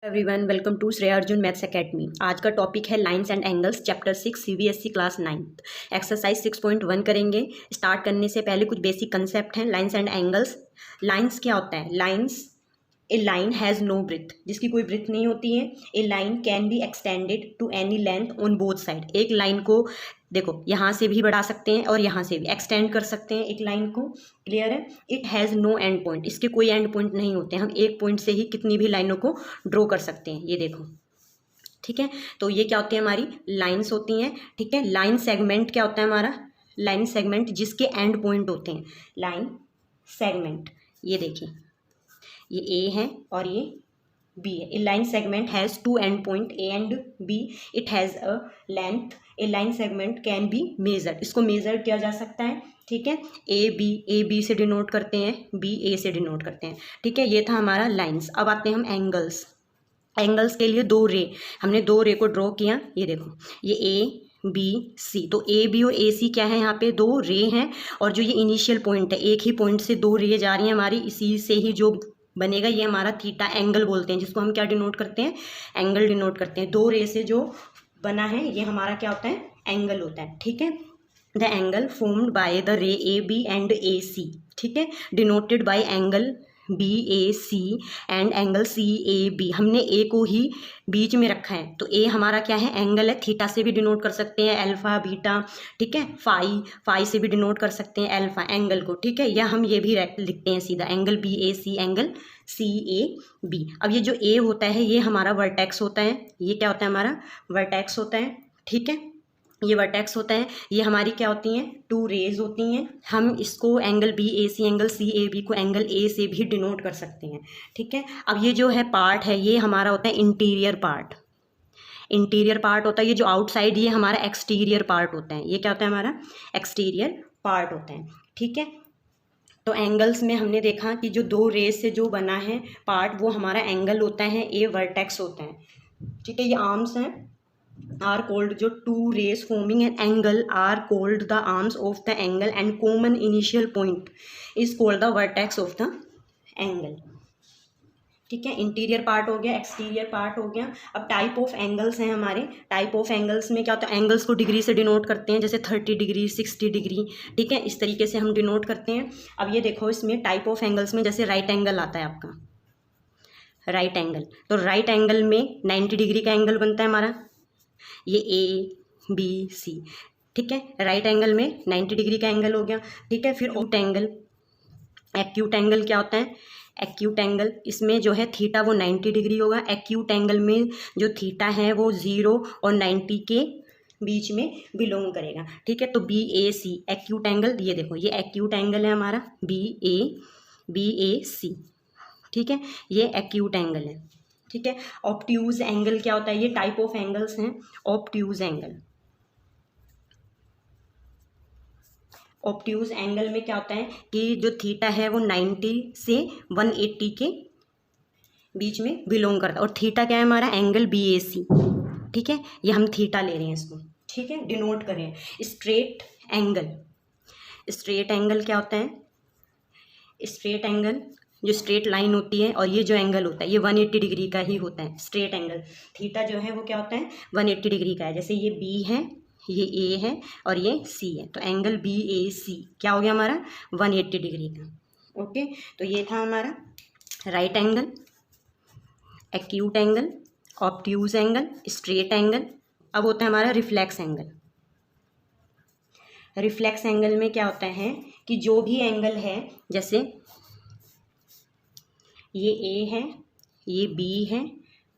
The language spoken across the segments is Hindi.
Everyone, welcome to Shreya Arjun maths academy. आज का टॉपिक है lines and angles, chapter 6 CBSE class 9 exercise 6.1 करेंगे। स्टार्ट करने से पहले कुछ बेसिक कंसेप्ट हैं लाइंस एंड एंगल्स। लाइंस क्या होता है? Lines, a line has no breadth, जिसकी कोई ब्रिथ नहीं होती है। A line can be extended to any length on both side. एक लाइन को देखो यहाँ से भी बढ़ा सकते हैं और यहाँ से भी एक्सटेंड कर सकते हैं एक लाइन को। क्लियर है? It has no end point, इसके कोई एंड पॉइंट नहीं होते। हम एक पॉइंट से ही कितनी भी लाइनों को ड्रॉ कर सकते हैं, ये देखो। ठीक है, तो ये क्या होती है? हमारी लाइंस होती हैं। ठीक है, लाइन सेगमेंट क्या होता है हमारा? लाइन सेगमेंट जिसके एंड पॉइंट होते हैं। लाइन सेगमेंट, ये देखिए, ये ए है और ये बी है। A line segment has two end point A and B. It has a length. A line segment can be measured, इसको मेजर किया जा सकता है। ठीक है, ए बी से डिनोट करते हैं, बी ए से डिनोट करते हैं। ठीक है, ये था हमारा लाइंस। अब आते हैं हम एंगल्स। एंगल्स के लिए दो रे, हमने दो रे को ड्रॉ किया। ये देखो, ये ए बी सी, तो ए बी और ए सी क्या है? यहाँ पे दो रे हैं। और जो ये इनिशियल पॉइंट है, एक ही पॉइंट से दो रे जा रही हैं हमारी, इसी से ही जो बनेगा ये हमारा थीटा एंगल बोलते हैं, जिसको हम क्या डिनोट करते हैं? एंगल डिनोट करते हैं। दो रे से जो बना है ये हमारा क्या होता है? एंगल होता है। ठीक है, the angle formed by the ray A B and A C, ठीक है, denoted by angle B A C and angle C A B. हमने ए को ही बीच में रखा है, तो ए हमारा क्या है? एंगल है। थीटा से भी डिनोट कर सकते हैं, अल्फा बीटा। ठीक है, फाई से भी डिनोट कर सकते हैं अल्फा एंगल को। ठीक है, या हम ये भी लिखते हैं सीधा, angle B A C, angle C A B. अब ये जो ए होता है ये हमारा वर्टेक्स होता है। ये क्या होता है? हमारा वर्टेक्स होता है। ठीक है, ये वर्टेक्स होता है। ये हमारी क्या होती हैं? टू रेज होती हैं। हम इसको angle B A C, angle C A B को एंगल ए से भी डिनोट कर सकते हैं। ठीक है, अब ये जो है पार्ट है ये हमारा होता है इंटीरियर पार्ट। इंटीरियर पार्ट होता है। ये जो आउटसाइड ये हमारा एक्सटीरियर पार्ट होता है। ये क्या होता है? हमारा एक्सटीरियर पार्ट होता है। ठीक है, तो एंगल्स में हमने देखा कि जो दो रेज से जो बना है पार्ट वो हमारा एंगल होता है, ए वर्टेक्स होता है। ठीक है, ये आर्म्स हैं, are called, जो two rays forming an angle are called the arms of the angle and common initial point is called the vertex of the angle। ठीक है, इंटीरियर पार्ट हो गया, एक्सटीरियर पार्ट हो गया। अब टाइप ऑफ एंगल्स हैं हमारे। टाइप ऑफ एंगल्स में क्या होता है? एंगल्स को डिग्री से डिनोट करते हैं, जैसे 30 डिग्री, 60 डिग्री। ठीक है, इस तरीके से हम डिनोट करते हैं। अब ये देखो, इसमें टाइप ऑफ एंगल्स में जैसे राइट एंगल आता है आपका, राइट एंगल, तो राइट एंगल में 90 डिग्री का एंगल बनता है हमारा, ये ए बी सी। ठीक है, राइट एंगल में 90 डिग्री का एंगल हो गया। ठीक है, फिर एक्यूट एंगल। एक्यूट एंगल क्या होता है? एक्यूट एंगल, इसमें जो है थीटा वो 90 डिग्री होगा। एक्यूट एंगल में जो थीटा है वो 0 और 90 के बीच में बिलोंग करेगा। ठीक है, तो B A C acute angle, ये देखो ये एक्यूट एंगल है हमारा, बी ए सी। ठीक है, ये एक्यूट एंगल है। ठीक है, ऑब्ट्यूज एंगल क्या होता है? ये टाइप ऑफ एंगल्स हैं। ऑब्ट्यूज एंगल, ऑब्ट्यूज एंगल में क्या होता है कि जो थीटा है वो 90 से 180 के बीच में बिलोंग करता है। और थीटा क्या है हमारा? Angle B A C. ठीक है, ये हम थीटा ले रहे हैं इसको। ठीक है, डिनोट कर रहे हैं। स्ट्रेट एंगल, स्ट्रेट एंगल क्या होता है? स्ट्रेट एंगल, जो स्ट्रेट लाइन होती है और ये जो एंगल होता है ये 180 डिग्री का ही होता है। स्ट्रेट एंगल, थीटा जो है वो क्या होता है? 180 डिग्री का है। जैसे ये बी है, ये ए है और ये सी है, तो एंगल बी ए सी क्या हो गया हमारा? 180 डिग्री का। ओके, तो ये था हमारा right angle, acute angle, obtuse angle, straight angle. अब होता है हमारा रिफ्लेक्स एंगल। रिफ्लेक्स एंगल में क्या होता है कि जो भी एंगल है, जैसे ये ए है, ये बी है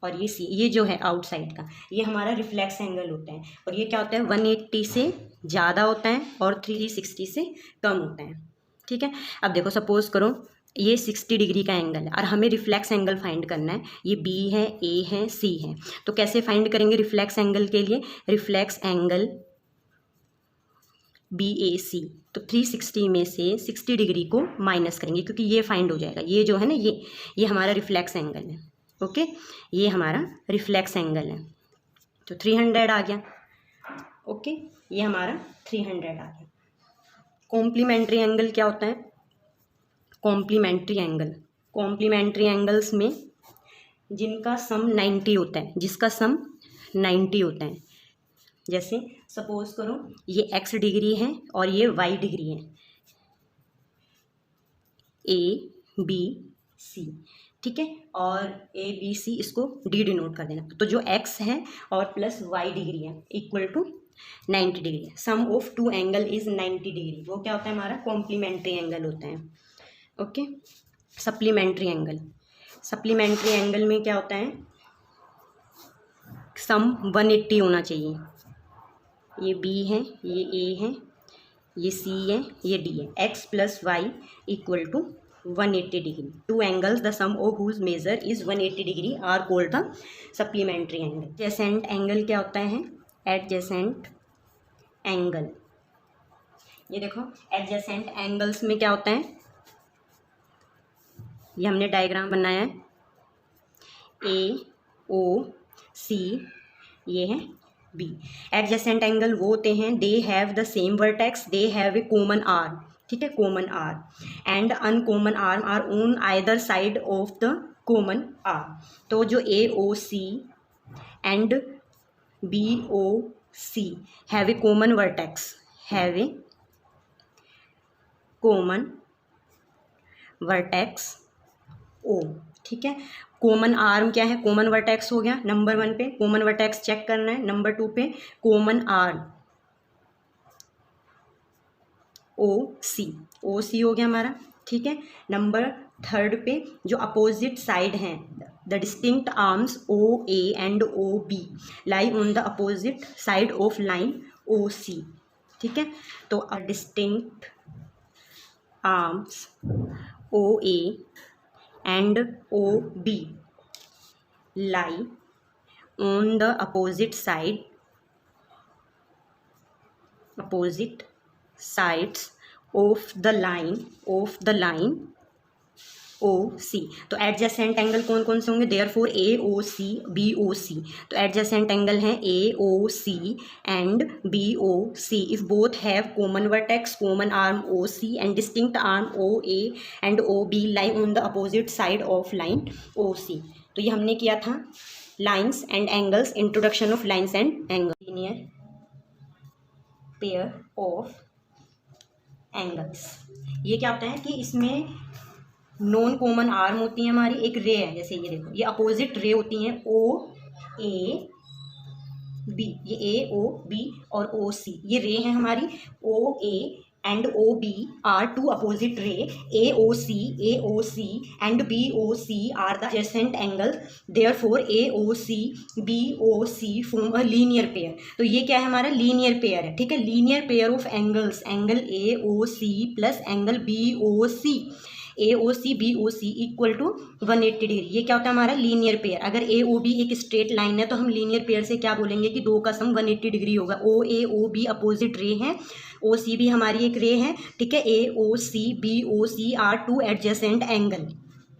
और ये सी, ये जो है आउटसाइड का, ये हमारा रिफ्लेक्स एंगल होता है। और ये क्या होता है? 180 से ज़्यादा होता है और 360 से कम होता है। ठीक है, अब देखो सपोज करो ये 60 डिग्री का एंगल है और हमें रिफ्लेक्स एंगल फाइंड करना है। ये बी है, ए है, सी है, तो कैसे फाइंड करेंगे रिफ्लेक्स एंगल के लिए? रिफ्लेक्स एंगल बी ए सी, तो 360 में से 60 डिग्री को माइनस करेंगे क्योंकि ये फाइंड हो जाएगा। ये जो है ना, ये हमारा रिफ्लेक्स एंगल है। ओके, ये हमारा रिफ्लेक्स एंगल है, तो 300 आ गया। ओके, ये हमारा 300 आ गया। कॉम्प्लीमेंट्री एंगल क्या होता है? कॉम्प्लीमेंट्री एंगल, कॉम्प्लीमेंट्री एंगल्स में जिनका सम 90 होता है, जिसका सम 90 होता है। जैसे सपोज करो ये x डिग्री है और ये y डिग्री है, A B C, ठीक है, और A B C इसको D डिनोट कर देना। तो जो x है और प्लस y डिग्री है इक्वल टू 90 डिग्री है। Sum of two angle is 90 degree, वो क्या होता है हमारा कॉम्प्लीमेंट्री एंगल होता है। Okay, supplementary angle, supplementary angle में क्या होता है, सम 180 होना चाहिए। ये B है, ये A है, ये C है, ये D है। x plus y equal to 180 degree. Two angles the sum of whose measure is 180 degree are called the supplementary angle. Adjacent angle क्या होता है, एडजेसेंट एंगल, ये देखो एडजेसेंट एंगल्स में क्या होता है, ये हमने डायग्राम बनाया है, A O C, ये है B। एडजेसेंट एंगल वो होते हैं they have the same vertex, they have a common arm, ठीक है, common arm and uncommon arm are on either side of the common arm. तो जो AOC and BOC have a common vertex, have a common vertex O, ठीक है। कॉमन आर्म क्या है, कॉमन वर्टेक्स हो गया नंबर 1 पे, कॉमन वर्टेक्स चेक करना है। नंबर 2 पे कॉमन आर्म OC हो गया हमारा, ठीक है। नंबर 3 पे जो अपोजिट साइड हैं, the distinct arms OA and OB lie on the opposite side of line OC, ठीक है। तो distinct arms OA and OB lie on the opposite sides of the line OC। तो एडजेसेंट एंगल कौन कौन से होंगे, देयरफॉर AOC BOC। तो एडजेसेंट एंगल हैं AOC and BOC if both have common vertex, common arm OC and distinct arm OA and OB lie on the opposite side of line OC। तो ये हमने किया था lines and angles, introduction of lines and angle, linear pair of angles. ये क्या होता है कि इसमें नॉन कॉमन आर्म होती है हमारी, एक रे है, जैसे ये देखो ये अपोजिट रे होती हैं OAB, ये AOB और OC, ये रे है हमारी OA and OB are two opposite ray, AOC and BOC are the adjacent angle, therefore AOC BOC form a linear pair. तो ये क्या है हमारा लीनियर पेयर है, ठीक है, linear pair of angles, angle AOC plus angle BOC, AOC BOC equal to 180 degree. ये क्या होता है हमारा लीनियर पेयर। अगर AOB एक स्ट्रेट लाइन है तो हम लीनियर पेयर से क्या बोलेंगे कि दो का सम 180 डिग्री होगा। OAOB अपोजिट रे है, OC भी हमारी एक रे है, ठीक है। AOC BOC are two adjacent angle,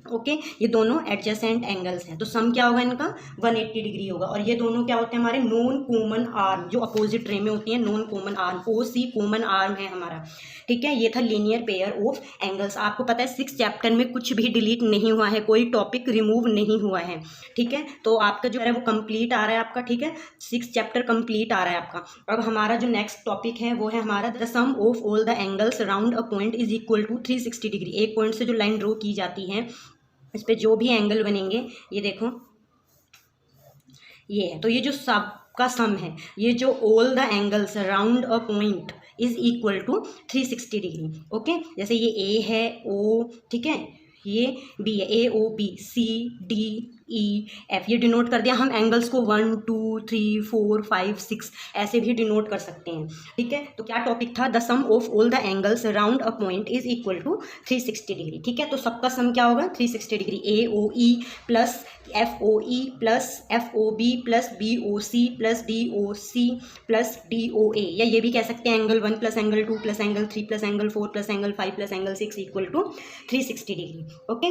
okay, ये दोनों एडजेसेंट एंगल्स हैं। तो सम क्या होगा इनका 180 डिग्री होगा। और ये दोनों क्या होते हैं हमारे नॉन कॉमन आर्म, जो अपोजिट रे में होती है non common arm, OC common arm है हमारा, ठीक है। ये था लीनियर पेयर ऑफ एंगल्स। आपको पता है 6 चैप्टर में कुछ भी डिलीट नहीं हुआ है, कोई टॉपिक रिमूव नहीं हुआ है, ठीक है। तो आपका जो है वो कंप्लीट आ रहा है आपका, ठीक है, 6 चैप्टर कंप्लीट आ रहा है आपका। अब हमारा जो नेक्स्ट टॉपिक है वो है हमारा the sum of all the angles round a point is equal to 360 degree. एक पॉइंट से जो लाइन ड्रॉ की जाती है इस पे जो भी एंगल बनेंगे, ये देखो ये है, तो ये जो सब का सम है, ये जो all the angles round a point is equal to 360 degree, okay. जैसे ये A है O, ठीक है, ये B है AOB C D E F, ये डिनोट कर दिया हम एंगल्स को 1 2 3 4 5 6 ऐसे भी डिनोट कर सकते हैं, ठीक है। तो क्या टॉपिक था, the sum of all the angles around a point is equal to 360 degree, ठीक है। तो सबका सम क्या होगा 360 degree, AOE plus FOE plus FOB plus BOC plus DOC plus DOA, या ये भी कह सकते हैं angle 1 plus angle 2 plus angle 3 plus angle 4 plus angle 5 plus angle 6 equal to 360 degree, okay.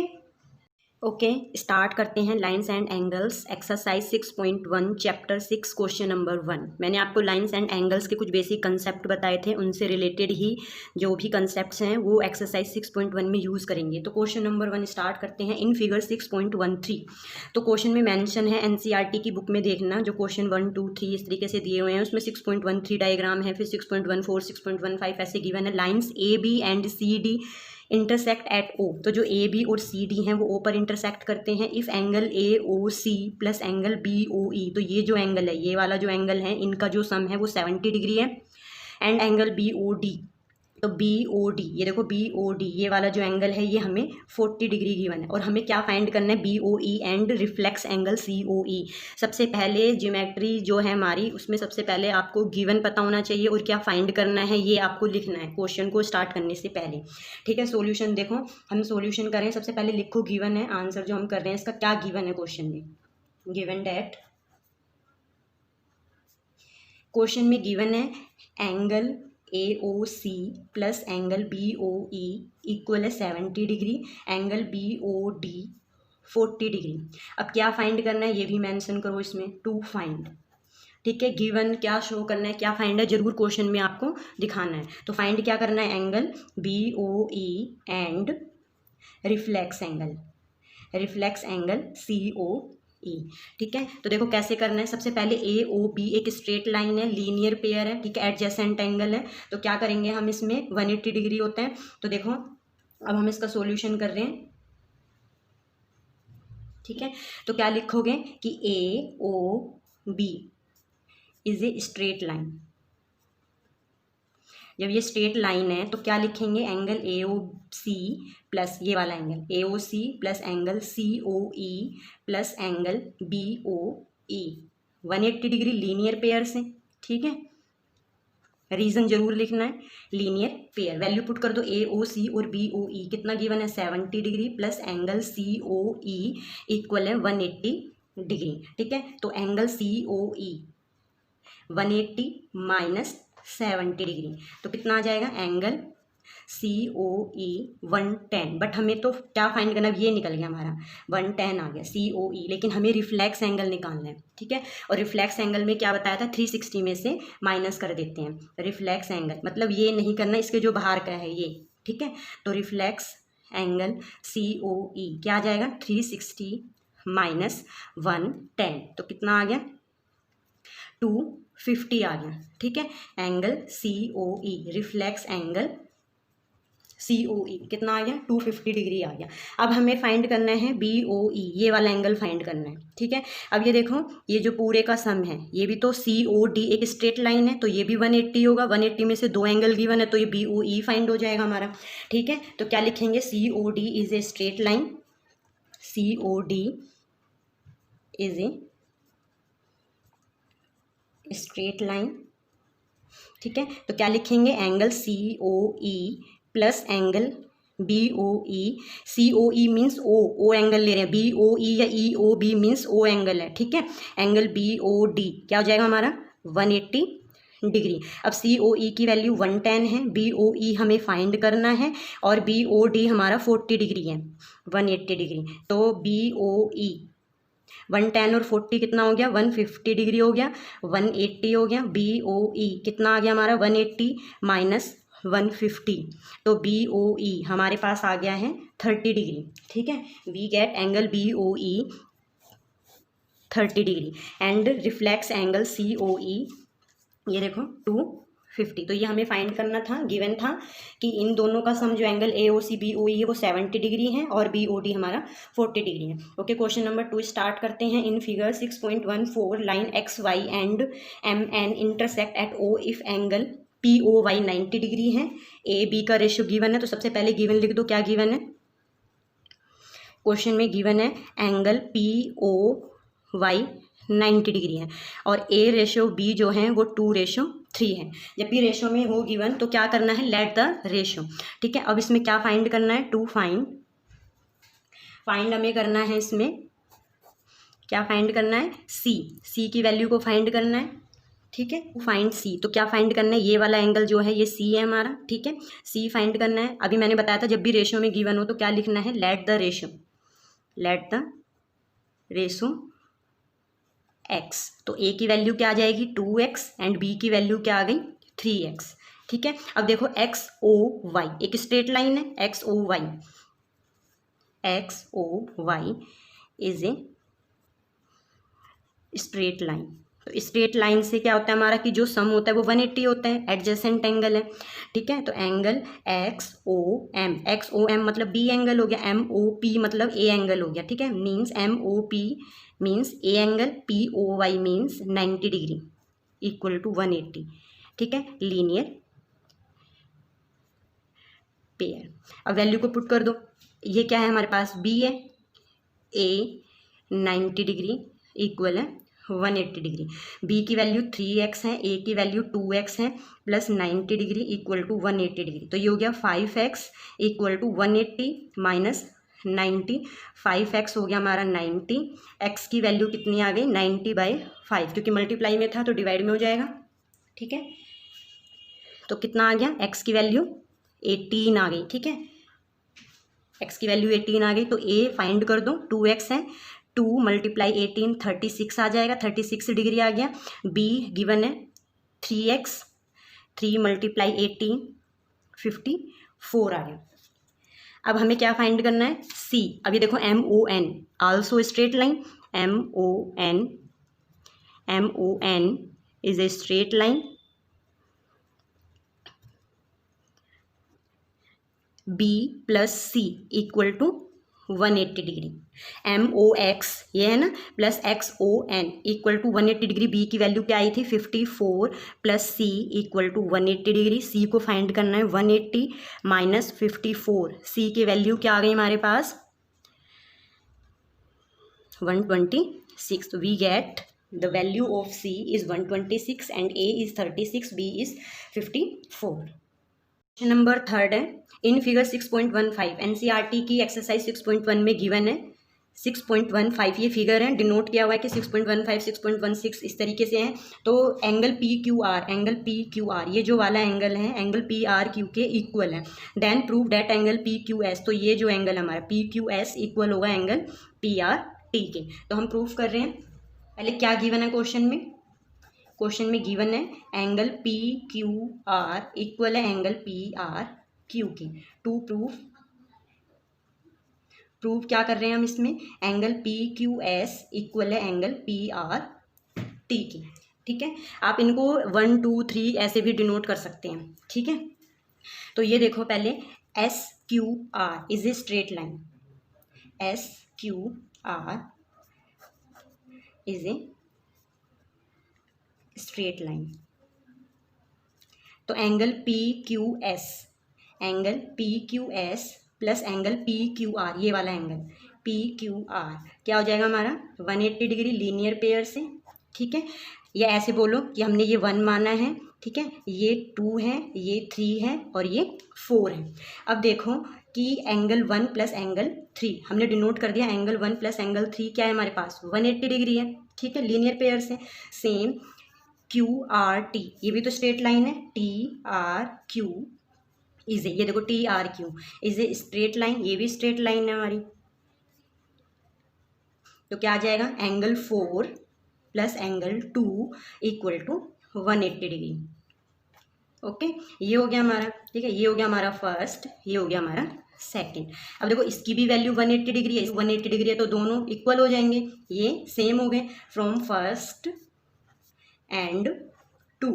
Okay, start करते हैं lines and angles exercise 6.1 chapter 6 question number 1। मैंने आपको लाइंस एंड एंगल्स के कुछ बेसिक कंसेप्ट बताए थे, उनसे रिलेटेड ही जो भी कंसेप्ट्स हैं वो एक्सरसाइज 6.1 में यूज़ करेंगे। तो क्वेश्चन नंबर 1 स्टार्ट करते हैं। इन फिगर 6.13 तो क्वेश्चन में मेंशन है, एनसीईआरटी की बुक में देखना, जो क्वेश्चन 1, 2, 3 इस तरीके से दिए हुए हैं, उसमें 6.13 डायग्राम है, फिर 6.14, 6.15 ऐसे गिवन है। Lines A B and C D intersect at O, तो जो ए बी और सी डी हैं वो ओ पर इंटरसेक्ट करते हैं। If angle A O C plus angle B O E, तो ये जो एंगल है, ये वाला जो एंगल है, इनका जो सम है वो 70 डिग्री है। And angle B O D, तो बी ओ डी, ये देखो बी ओ डी, ये वाला जो एंगल है ये हमें 40 डिग्री गिवन है। और हमें क्या फाइंड करना है, B O E and reflex angle C O E. सबसे पहले ज्योमेट्री जो है हमारी, उसमें सबसे पहले आपको गिवन पता होना चाहिए और क्या फाइंड करना है ये आपको लिखना है क्वेश्चन को स्टार्ट करने से पहले। ठीक है, सॉल्यूशन देखो, हम सॉल्यूशन करें, सबसे पहले लिखो गिवन है, आंसर जो हम कर रहे हैं इसका क्या गिवन है क्वेश्चन में। गिवन डैट, क्वेश्चन में गिवन है angle A O C plus angle B O E equal है 70 degree, angle B O D 40 degree. अब क्या फाइंड करना है ये भी मेंशन करो इसमें, टू फाइंड। ठीक है, गिवन क्या शो करना है, क्या फाइंड है, जरूर क्वेश्चन में आपको दिखाना है। तो फाइंड क्या करना है, angle B O E and reflex angle C O E. ठीक है, तो देखो कैसे करना है। सबसे पहले ए ओ बी एक स्ट्रेट लाइन है, लीनियर पेयर है, ठीक है, एडजेसेंट एंगल है। तो क्या करेंगे हम, इसमें 180 डिग्री होता है। तो देखो अब हम इसका सॉल्यूशन कर रहे हैं। ठीक है, तो क्या लिखोगे कि A O B is a straight line. जब ये स्ट्रेट लाइन है तो क्या लिखेंगे, angle A O C plus ये वाला angle A O C plus angle C O E plus angle B O E, 180 degree linear pair से। ठीक है, रीजन जरूर लिखना है, लीनियर पेयर। वैल्यू पुट कर दो, ए ओ सी और बी ओ ई कितना गिवन है, 70 degree plus angle C O E equal है 180 डिग्री। ठीक है, तो angle C O E 180 minus 70 degree, तो कितना आ जाएगा, angle C O E 110। But हमें तो क्या फाइंड करना है, ये निकल गया हमारा 110 आ गया सी ओ ई, लेकिन हमें रिफ्लेक्स एंगल निकालना है। ठीक है, और रिफ्लेक्स एंगल में क्या बताया था, 360 में से माइनस कर देते हैं रिफ्लेक्स एंगल, मतलब ये नहीं करना, इसके जो बाहर का है ये। ठीक है, तो रिफ्लेक्स एंगल सी ओ ई क्या आ जाएगा, 360 माइनस 110, तो कितना आ गया, 250 आ गया। ठीक है, एंगल सी ओ ई, रिफ्लेक्स एंगल सी ओ ई कितना आ गया, 250 डिग्री आ गया। अब हमें फाइंड करना है बी ओ ई, ये वाला एंगल फाइंड करना है। ठीक है, अब ये देखो, ये जो पूरे का सम है, ये भी तो सी ओ डी एक स्ट्रेट लाइन है, तो ये भी 180 होगा। 180 में से दो एंगल गिवन है, तो ये बी ओ ई फाइंड हो जाएगा हमारा। ठीक है, तो क्या लिखेंगे, C O D is a straight line, C O D is a straight line. ठीक है, तो क्या लिखेंगे, angle C O E plus angle B O E. C O E means O angle ले रहे हैं, बी ओ ई या E O B means O angle है। ठीक है, एंगल बी ओ डी क्या हो जाएगा हमारा, 180 डिग्री। अब सी ओ ई की वैल्यू 110 है, बी ओ ई हमें फाइंड करना है, और बी ओ डी हमारा 40 डिग्री है, 180 डिग्री। तो बी ओ ई 110 और 40 कितना हो गया, 150 डिग्री हो गया, 180 हो गया। बी ओ ई कितना आ गया हमारा, 180 माइनस 150, तो बी ओ ई हमारे पास आ गया है 30 डिग्री। ठीक है, we get angle B O E 30 degree and reflex angle C O E, ये देखो 250। तो ये हमें फाइंड करना था, गिवन था कि इन दोनों का सम जो angle A O C B O ई है वो 70 डिग्री है और बी ओ डी हमारा 40 डिग्री है। ओके, क्वेश्चन नंबर 2 स्टार्ट करते हैं। In figure 6.14 line X Y and M N intersect at O if angle P O Y 90 degree है, ए बी का रेशियो गिवन है। तो सबसे पहले गिवन लिख दो, क्या गिवन है, क्वेश्चन में गिवन है angle P O Y 90 degree है, और ए रेशो बी जो है वो 2:3 है। जब भी रेशो में हो गिवन तो क्या करना है, लेट द रेशो। ठीक है, अब इसमें क्या फाइंड करना है, टू फाइंड हमें करना है, इसमें क्या फाइंड करना है, सी की वैल्यू को फाइंड करना है। ठीक है, फाइंड सी, तो क्या फाइंड करना है, ये वाला एंगल जो है ये सी है हमारा। ठीक है, सी फाइंड करना है। अभी मैंने बताया था जब भी रेशो में गिवन हो तो क्या लिखना है, let the let the ratio x, तो a की वैल्यू क्या आ जाएगी 2x एंड b की वैल्यू क्या आ गई 3x। ठीक है, अब देखो एक्स ओ वाई एक स्ट्रेट लाइन है, X O Y is a straight line. तो स्ट्रेट लाइन से क्या होता है हमारा कि जो सम होता है वो 180 होता है, एडजेसेंट एंगल है। ठीक है, तो एंगल एक्स ओ एम मतलब बी एंगल हो गया, एम ओ पी मतलब ए एंगल हो गया। ठीक है, means M O P means a angle, P O Y means 90 degree equal to 180। ठीक है, लीनियर पेयर। अब वैल्यू को पुट कर दो, ये क्या है हमारे पास बी है, ए 90 डिग्री इक्वल है 180 डिग्री, बी की वैल्यू 3x है, ए की वैल्यू 2x है, plus 90 degree equal to 180 degree. तो ये हो गया 5x equal to 180 minus 90, 5x हो गया हमारा 90, x की वैल्यू कितनी आ गई 90/5, क्योंकि मल्टीप्लाई में था तो डिवाइड में हो जाएगा। ठीक है, तो कितना आ गया x की वैल्यू 18 आ गई। ठीक है, x की वैल्यू 18 आ गई, तो a फाइंड कर दो, 2x है, 2 × 18 36 आ जाएगा, 36 डिग्री आ गया। b गिवन है 3x, 3 × 18 54 आ गया। अब हमें क्या फाइंड करना है c। अभी देखो M O N also straight line, M O N is a straight line, b plus C equal to 180 degree, M O X ये है ना, plus X O N equal to 180 degree, B की वैल्यू क्या आई थी 54 plus C equal to 180 degree. C को फाइंड करना है 180 माइनस 54, सी की वैल्यू क्या आ गई हमारे पास 126। We get the value of C is 126 and A is 36, B is 54। Question number 3 है, इन फिगर 6.15 एनसीईआरटी की एक्सरसाइज 6.1 में गिवन है 6.15, ये फिगर है, डिनोट किया हुआ है कि 6.15 6.16 इस तरीके से हैं। तो एंगल पी क्यू आर ये जो वाला एंगल है एंगल पी आर क्यू के इक्वल है। Then prove that angle P Q S, तो ये जो एंगल हमारा पी क्यू एस इक्वल होगा एंगल पी आर टी के। तो हम प्रूफ कर रहे हैं, पहले क्या गिवन है क्वेश्चन में गिवन है angle P Q are equal है एंगल पी आर क्यू के। टू प्रूफ क्या कर रहे हैं हम इसमें, angle P Q S equal है एंगल पी आर टी की। ठीक है, आप इनको 1 2 3 ऐसे भी डिनोट कर सकते हैं। ठीक है, तो ये देखो पहले S Q R is a straight line, S Q R is a straight line. तो angle P Q S plus angle P Q R ये वाला एंगल पी क्यू आर क्या हो जाएगा हमारा 180 डिग्री लीनियर पेयर से। ठीक है, या ऐसे बोलो कि हमने ये 1 माना है, ठीक है, ये 2 है, ये 3 है और ये 4 है। अब देखो कि एंगल 1 प्लस एंगल 3 हमने डिनोट कर दिया, एंगल 1 प्लस एंगल 3 क्या है हमारे पास 180 डिग्री है। ठीक है, लीनियर पेयर से। सेम क्यू आर टी ये भी तो स्ट्रेट लाइन है, T R Q is a, ये देखो T R Q is a straight line, ये भी स्ट्रेट लाइन है हमारी। तो क्या आ जाएगा angle 4 plus angle 2 equal to 180 degree. Okay, ये हो गया हमारा। ठीक है, ये हो गया हमारा फर्स्ट, ये हो गया हमारा सेकंड। अब देखो इसकी भी वैल्यू 180 डिग्री है, 180 डिग्री है तो दोनों इक्वल हो जाएंगे, ये सेम हो गए। From first and 2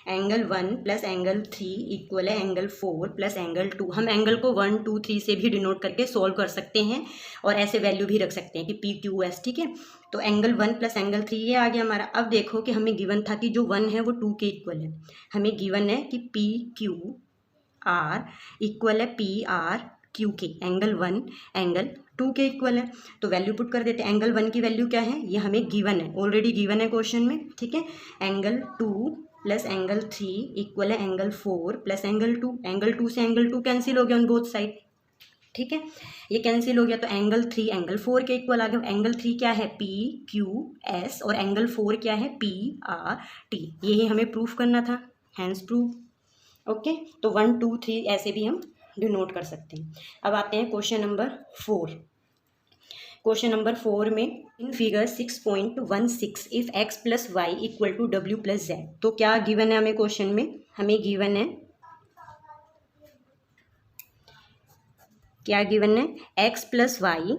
angle 1 plus angle 3 equal है एंगल 4 प्लस एंगल 2। हम एंगल को 1 2 3 से भी डिनोट करके सोल्व कर सकते हैं और ऐसे वैल्यू भी रख सकते हैं कि पी क्यू एस। ठीक है, तो एंगल 1 प्लस एंगल 3 ये आ गया हमारा। अब देखो कि हमें गिवन था कि जो 1 है वो 2 के इक्वल है, हमें गिवन है कि पी क्यू आर इक्वल है पी आर क्यू के, एंगल 1 एंगल 2 के इक्वल है। तो वैल्यू पुट कर देते हैं, एंगल 1 की वैल्यू क्या है ये हमें गिवन है, ऑलरेडी गिवन है क्वेश्चन में। ठीक है, एंगल 2 प्लस एंगल 3 इक्वल है एंगल 4 प्लस एंगल 2, एंगल 2 से एंगल 2 कैंसिल हो गया ऑन बोथ साइड। ठीक है, ये कैंसिल हो गया तो एंगल 3 एंगल 4 के इक्वल आ गया। एंगल 3 क्या है पी क्यू एस और एंगल 4 क्या है पी आर टी, यही हमें प्रूफ करना था, हैंस प्रूफ। ओके, तो 1 2 3 ऐसे भी हम डिनोट कर सकते हैं। अब आते हैं क्वेश्चन नंबर 4। क्वेश्चन नंबर 4 में in figure 6.16 if x plus y equal to w plus z, तो क्या गिवन है हमें क्वेश्चन में? हमें गिवन है, क्या गिवन है? x प्लस वाई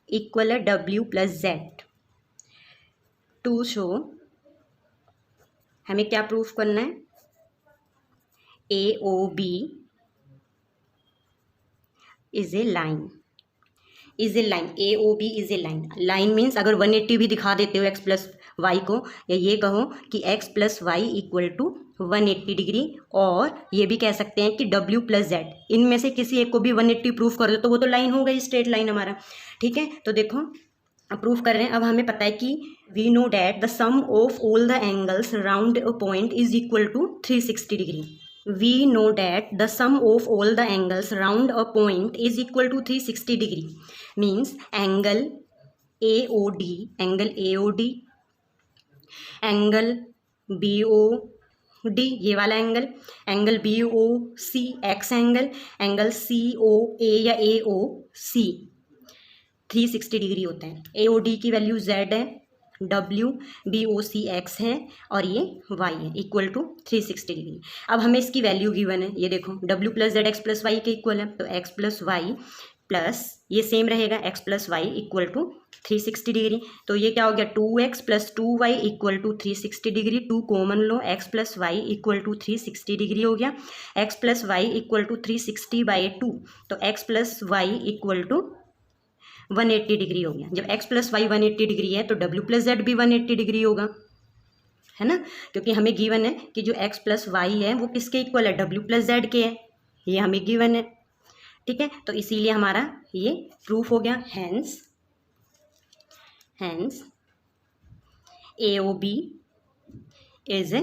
इक्वल है w plus z. To show हमें क्या प्रूफ करना है? AOB is a line, is a line, AOB is a line. Line means अगर 180 भी दिखा देते हो x प्लस वाई को, या ये कहो कि x plus y equal to 180 degree, और ये भी कह सकते हैं कि w प्लस जेड, इनमें से किसी एक को भी 180 प्रूफ कर दो तो वो तो लाइन हो गई, स्ट्रेट लाइन हमारा। ठीक है, तो देखो प्रूफ कर रहे हैं। अब हमें पता है कि we know that the sum of all the angles round a point is equal to 360 degree. We know that the sum of all the angles round a point is equal to 360 degree. Means angle AOD, angle AOD, angle BOD, ये वाला angle, angle BOC X angle, angle COA या AOC 360 डिग्री होता है। AOD की वैल्यू Z है, W BOC X है और ये Y है, इक्वल टू 360 डिग्री। अब हमें इसकी वैल्यू गिवन है, ये देखो W plus z x plus y के इक्वल है, तो x प्लस वाई प्लस ये सेम रहेगा x plus y equal to 360 degree. तो ये क्या हो गया? 2x plus 2y equal to 360 degree. 2 common लो, x plus y equal to 360 degree हो गया। x plus y equal to 360/2, तो x plus y equal to 180 degree हो गया। जब x प्लस वाई 180 डिग्री है तो w प्लस जेड भी 180 डिग्री होगा, है ना, क्योंकि हमें गिवन है कि जो x प्लस वाई है वो किसके इक्वल है? w प्लस जेड के है, ये हमें गिवन है। ठीक है, तो इसीलिए हमारा ये प्रूफ हो गया। Hence AOB is a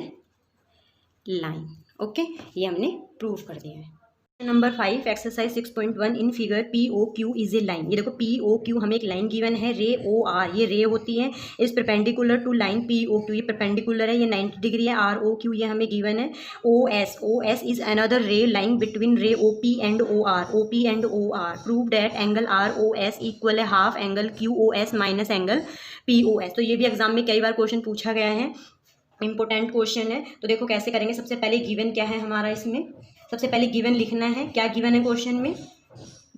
line. Okay, ये हमने प्रूफ कर दिया है। Number 5 exercise 6.1 in figure POQ is a line. ये देखो POQ हमें एक लाइन गिवन है, रे OR, ये रे होती है, इस परपेंडिकुलर टू लाइन POQ, ये परपेंडिकुलर है, ये 90 डिग्री है। ROQ ये हमें गिवन है। OS is another ray line between ray OP and OR। Prove that angle ROS equal है half angle QOS minus angle POS। तो ये भी एग्जाम में कई बार क्वेश्चन पूछा गया है, इंपॉर्टेंट क्वेश्चन है। तो देखो कैसे करेंगे। सबसे पहले गिवन क्या है हमारा, इसमें सबसे पहले गिवन लिखना है। क्या गिवन है क्वेश्चन में?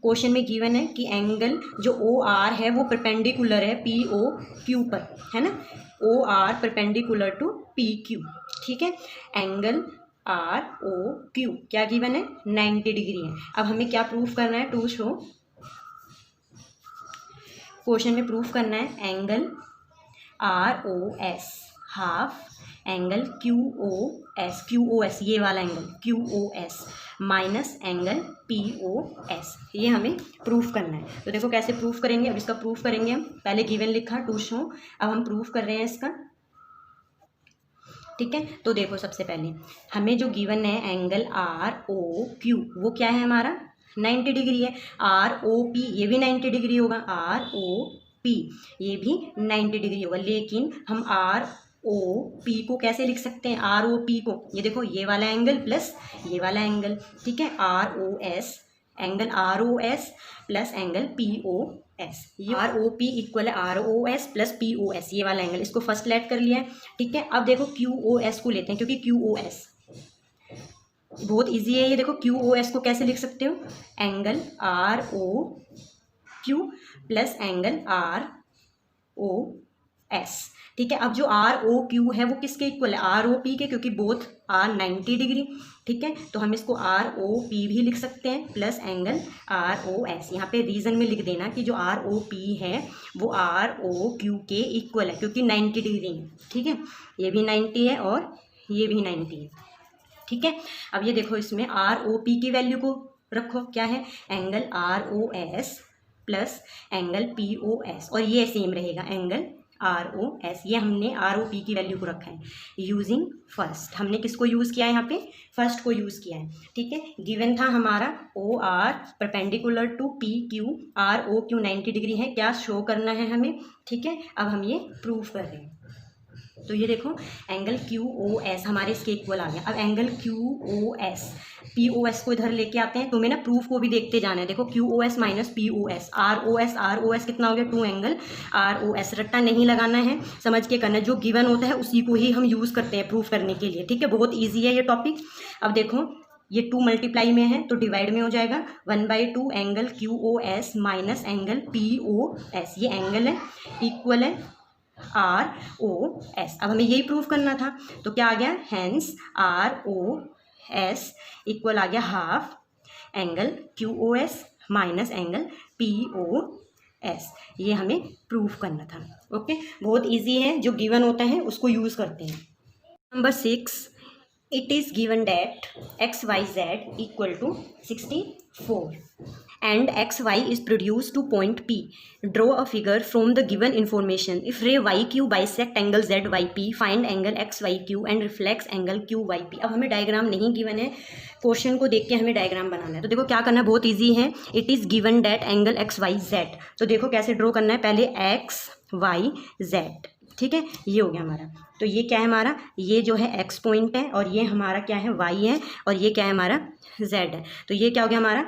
क्वेश्चन में गिवन है कि एंगल जो OR है वो परपेंडिकुलर है POQ पर, है ना, OR परपेंडिकुलर टू PQ। ठीक है, एंगल ROQ क्या गिवन है? 90 डिग्री है। अब हमें क्या प्रूफ करना है? टू शो, क्वेश्चन में प्रूफ करना है angle ROS half angle QOS, ये वाला angle QOS minus angle POS, ये हमें प्रूफ करना है। तो देखो कैसे प्रूफ करेंगे। अब इसका प्रूफ करेंगे हम, पहले गिवन लिखा टू शो, अब हम प्रूफ कर रहे हैं इसका। ठीक है, तो देखो सबसे पहले हमें जो गिवन है एंगल ROQ वो क्या है हमारा? 90 डिग्री है। ROP ये भी 90 डिग्री होगा, ROP ये भी 90 डिग्री होगा, लेकिन हम ROP को कैसे लिख सकते हैं? ROP को ये देखो, ये वाला एंगल प्लस ये वाला एंगल। ठीक है, ROS angle ROS plus angle POS, ये ROP इक्वल है ROS प्लस POS, ये वाला एंगल, इसको फर्स्ट लेट कर लिया है। ठीक है, अब देखो QOS को लेते हैं, क्योंकि QOS बहुत इजी है। ये देखो QOS को कैसे लिख सकते हो? Angle ROQ plus angle ROS। ठीक है, अब जो ROQ है वो किसके इक्वल है? ROP के, क्योंकि बोथ आर 90 डिग्री। ठीक है, तो हम इसको ROP भी लिख सकते हैं प्लस एंगल ROS। यहाँ पे रीजन में लिख देना कि जो ROP है वो ROQ के इक्वल है, क्योंकि 90 डिग्री है। ठीक है, ये भी 90 है और ये भी 90 है। ठीक है, अब ये देखो इसमें ROP की वैल्यू को रखो, क्या है? Angle ROS plus angle POS, और ये सेम रहेगा एंगल ROS। ये हमने ROP की वैल्यू को रखा है यूजिंग फर्स्ट। हमने किसको यूज़ किया है यहाँ पे? फर्स्ट को यूज़ किया है। ठीक है, गिवन था हमारा OR perpendicular to PQ, ROQ 90 degree है, क्या शो करना है हमें? ठीक है, अब हम ये प्रूफ कर रहे हैं। तो ये देखो एंगल क्यू ओ एस हमारे इसके इक्वल आ गया। अब angle Q O S P O S को इधर लेके आते हैं, तो मैं ना प्रूफ को भी देखते जाना है। देखो Q O S minus P O S R O S कितना हो गया 2 एंगल आर ओ एस। रट्टा नहीं लगाना है, समझ के करना, जो गिवन होता है उसी को ही हम यूज़ करते हैं प्रूफ करने के लिए, ठीक है। बहुत ईजी है ये टॉपिक। अब देखो ये 2 मल्टीप्लाई में है तो डिवाइड में हो जाएगा 1/2 angle Q O S minus angle P O S. ये एंगल है इक्वल है आर ओ एस। अब हमें यही प्रूफ करना था, तो क्या आ गया, hence R O S equal आ गया half angle Q O S minus angle P O S. ये हमें प्रूफ करना था। ओके, बहुत इजी है, जो गिवन होता है उसको यूज़ करते हैं। Number 6, it is given that xyz equal to 64 and xy is produced to point P. Draw a figure from the given information. If ray yq bisect angle zyp, find angle xyq and reflects angle qyp. अब हमें डायग्राम नहीं गिवन है, क्वेश्चन को देख के हमें डायग्राम बनाना है। तो देखो क्या करना है, बहुत इजी है। It is given that angle X Y Z. तो देखो कैसे ड्रॉ करना है, पहले एक्स वाई जेड, ठीक है, ये हो गया हमारा। तो ये क्या है हमारा, ये जो है एक्स पॉइंट है और ये हमारा क्या है वाई है और ये क्या है हमारा जेड है। तो ये क्या हो गया हमारा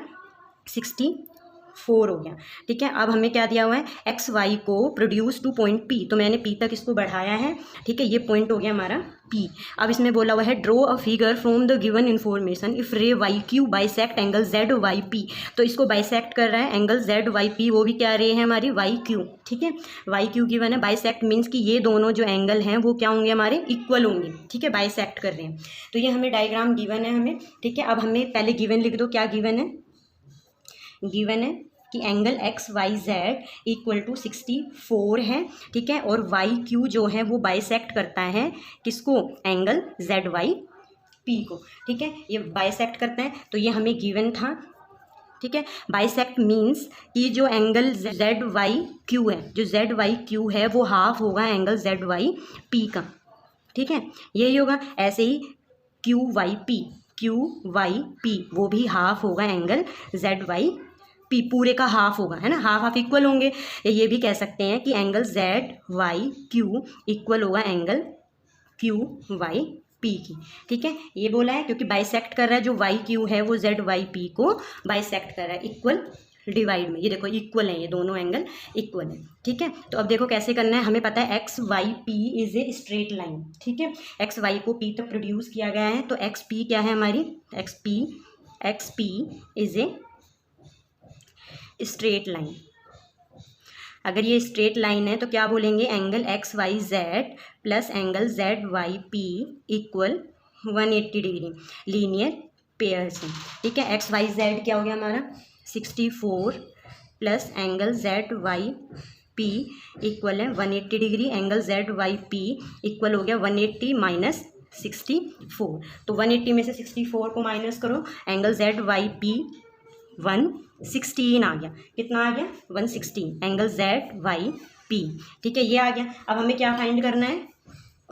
64 हो गया, ठीक है। अब हमें क्या दिया हुआ है, एक्स वाई को प्रोड्यूस टू पॉइंट पी, तो मैंने पी तक इसको बढ़ाया है, ठीक है। ये पॉइंट हो गया हमारा पी। अब इसमें बोला हुआ है draw a figure from the given information if ray Y Q bisect angle Z Y P. तो इसको बाइसेक्ट कर रहा है एंगल जेड वाई पी, वो भी क्या रे है हमारी वाई क्यू, ठीक है। वाई क्यू गिवन है, बाइसेक्ट मीन्स कि ये दोनों जो एंगल हैं वो क्या होंगे हमारे इक्वल होंगे, ठीक है, बाइसेक्ट कर रहे हैं। तो ये हमें डायग्राम गिवन है हमें, ठीक है। अब हमें पहले गिवन लिख दो, क्या गिवन है, गिवन है कि angle X Y Z equal to 64 है, ठीक है। और वाई क्यू जो है वो बाइसेक्ट करता है किसको, एंगल जेड वाई पी को, ठीक है, ये बाइसेक्ट करता है। तो ये हमें गिवन था, ठीक है। बाइसेक्ट मीन्स कि जो एंगल जेड वाई क्यू है, जो जेड वाई क्यू है वो हाफ होगा एंगल जेड वाई पी का, ठीक है, यही होगा। ऐसे ही क्यू वाई पी वो भी हाफ होगा एंगल जेड वाई पी, पूरे का हाफ होगा, है ना, हाफ हाफ इक्वल होंगे। ये भी कह सकते हैं कि angle Z Y Q equal होगा एंगल क्यू वाई पी की, ठीक है। ये बोला है क्योंकि बाइसेक्ट कर रहा है, जो वाई क्यू है वो जेड वाई पी को बाइसेक्ट कर रहा है, इक्वल डिवाइड में। ये देखो इक्वल है, ये दोनों एंगल इक्वल है, ठीक है। तो अब देखो कैसे करना है, हमें पता है X Y P is a straight line, ठीक है। एक्स वाई को पी तक प्रोड्यूस किया गया है, तो एक्स पी क्या है हमारी, X P is a straight line. अगर ये स्ट्रेट लाइन है तो क्या बोलेंगे, angle X Y Z plus angle Z Y P equal 180 degree, linear pair से, ठीक है। एक्स वाई जेड क्या हो गया हमारा 64 plus angle Z Y P equal है 180 degree, angle Z Y P equal हो गया 180 माइनस 64। तो 180 में से 64 को माइनस करो, एंगल जेड वाई पी 116 आ गया, कितना आ गया 116 एंगल जेड वाई पी, ठीक है, ये आ गया। अब हमें क्या फाइंड करना है,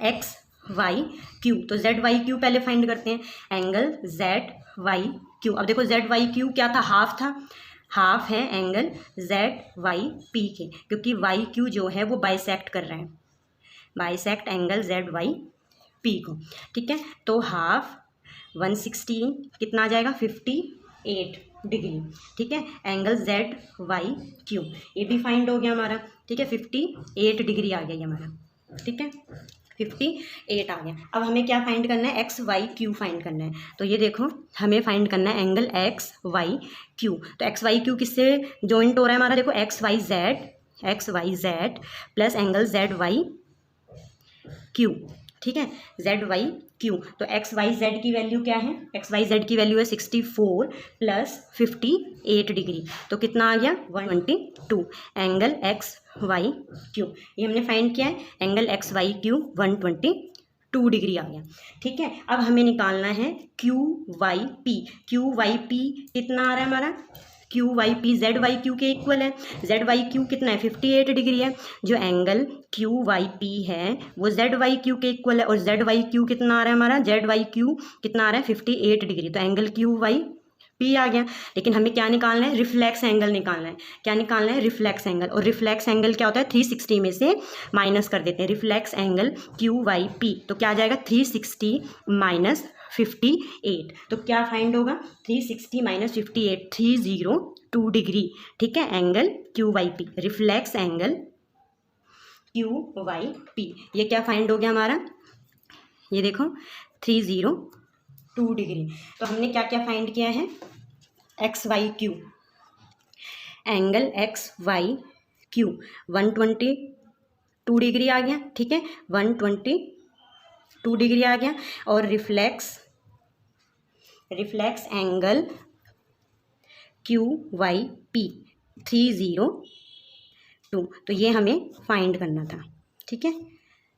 एक्स वाई क्यू। तो जेड वाई क्यू पहले फाइंड करते हैं, एंगल जेड वाई क्यू। अब देखो जेड वाई क्यू क्या था, हाफ था, हाफ है एंगल जेड वाई पी के, क्योंकि वाई क्यू जो है वो बाइसेक्ट कर रहा है, bisect angle Z Y P को, ठीक है। तो हाफ 116 कितना आ जाएगा 58 डिग्री, ठीक है, एंगल जेड वाई क्यू, ये भी फाइंड हो गया हमारा, ठीक है। 58 डिग्री आ गया ये हमारा, ठीक है, 58 आ गया। अब हमें क्या फाइंड करना है, एक्स वाई क्यू फाइंड करना है। तो ये देखो हमें फाइंड करना है एंगल एक्स वाई क्यू। तो एक्स वाई क्यू किससे जॉइंट हो रहा है हमारा, देखो X Y Z plus angle Z Y Q, ठीक है, जेड वाई क्यू। तो एक्स वाई जेड की वैल्यू क्या है, एक्स वाई जेड की वैल्यू है 64 प्लस 58 डिग्री, तो कितना आ गया 122 एंगल एक्स वाई क्यू। ये हमने फाइंड किया है, angle X Y Q 122 degree आ गया, ठीक है। अब हमें निकालना है क्यू वाई पी कितना आ रहा है हमारा, Q Y P Z Y Q के इक्वल है, जेड वाई क्यू कितना है 58 डिग्री है, जो एंगल क्यू वाई पी है वो जेड वाई क्यू के इक्वल है, और जेड वाई क्यू कितना आ रहा है हमारा, जेड वाई क्यू कितना आ रहा है 58 डिग्री, तो एंगल क्यू वाई पी आ गया, लेकिन हमें क्या निकालना है, रिफ्लेक्स एंगल निकालना है। क्या निकालना है, रिफ्लेक्स एंगल। और रिफ्लेक्स एंगल क्या होता है, 360 में से माइनस कर देते हैं, reflex angle Q Y P. तो क्या आ जाएगा, 360 माइनस 58। तो क्या फाइंड होगा, 360 माइनस 58, 302 डिग्री। ठीक है, angle Q Y P, reflex angle Q Y P. ये क्या फाइंड हो गया हमारा, ये देखो 302 डिग्री। तो हमने क्या क्या फाइंड किया है, X Y Q, angle X Y Q 122 degree आ गया। ठीक है, 122 डिग्री आ गया। और reflex angle Q Y P 302। तो ये हमें फाइंड करना था। ठीक है,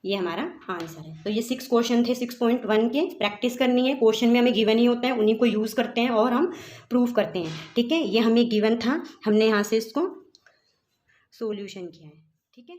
ये हमारा आंसर है। तो ये 6 क्वेश्चन थे 6.1 के, प्रैक्टिस करनी है। क्वेश्चन में हमें गिवन ही होता है, उन्हीं को यूज़ करते हैं और हम प्रूव करते हैं। ठीक है, ये हमें गिवन था, हमने यहाँ से इसको सॉल्यूशन किया है। ठीक है।